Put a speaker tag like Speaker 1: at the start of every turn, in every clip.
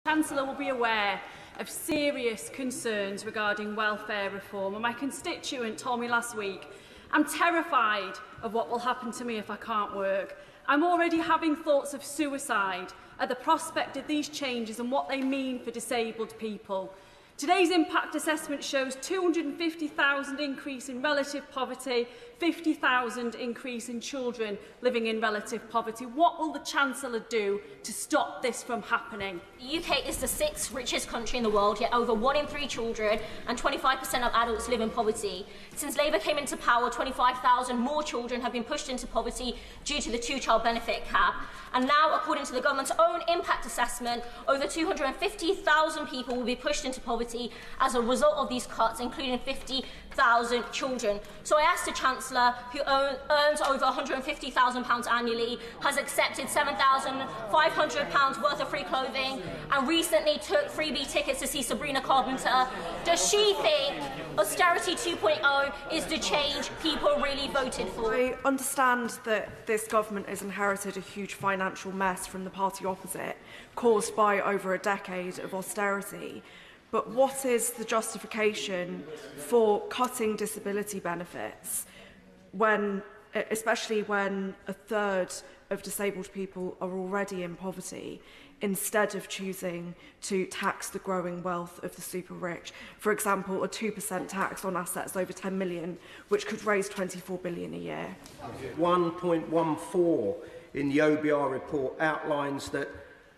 Speaker 1: Chancellor will be aware of serious concerns regarding welfare reform, and my constituent told me last week, "I'm terrified of what will happen to me if I can't work. I'm already having thoughts of suicide at the prospect of these changes and what they mean for disabled people." Today's impact assessment shows 250,000 increase in relative poverty, 50,000 increase in children living in relative poverty. What will the Chancellor do to stop this from happening?
Speaker 2: The UK is the 6th richest country in the world, yet over 1 in 3 children and 25% of adults live in poverty. Since Labour came into power, 25,000 more children have been pushed into poverty due to the 2-child benefit cap. And now, according to the government's own impact assessment, over 250,000 people will be pushed into poverty as a result of these cuts, including 50,000 children. So I asked the Chancellor, who earns over £150,000 annually, has accepted £7,500 worth of free clothing, and recently took freebie tickets to see Sabrina Carpenter. Does she think austerity 2.0 is the change people really voted for?
Speaker 3: I understand that this government has inherited a huge financial mess from the party opposite, caused by over a decade of austerity. But what is the justification for cutting disability benefits, especially when a third of disabled people are already in poverty, instead of choosing to tax the growing wealth of the super rich? For example, a 2% tax on assets over 10 million, which could raise 24 billion a year.
Speaker 4: 1.14 in the OBR report outlines that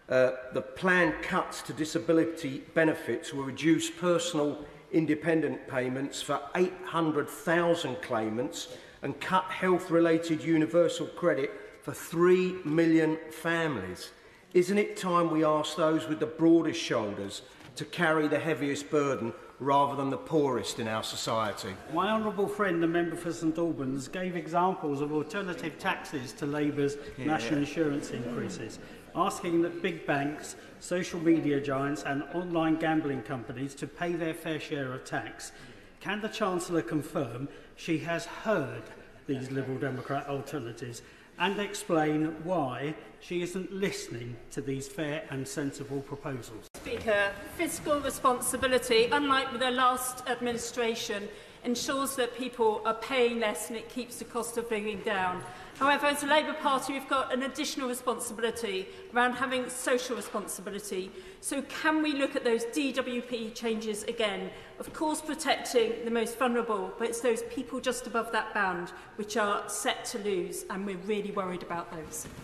Speaker 4: the planned cuts to disability benefits will reduce personal independent payments for 800,000 claimants and cut health-related universal credit for 3 million families. Isn't it time we ask those with the broadest shoulders to carry the heaviest burden rather than the poorest in our society?
Speaker 5: My honourable friend, the member for St Albans, gave examples of alternative taxes to Labour's national insurance increases, asking that big banks, social media giants and online gambling companies to pay their fair share of tax. Can the Chancellor confirm she has heard these Liberal Democrat alternatives and explain why she isn't listening to these fair and sensible proposals?
Speaker 1: Speaker, fiscal responsibility, unlike with the last administration, ensures that people are paying less and it keeps the cost of living down. However, as a Labour Party, we've got an additional responsibility around having social responsibility. So can we look at those DWP changes again? Of course, protecting the most vulnerable, but it's those people just above that band which are set to lose, and we're really worried about those.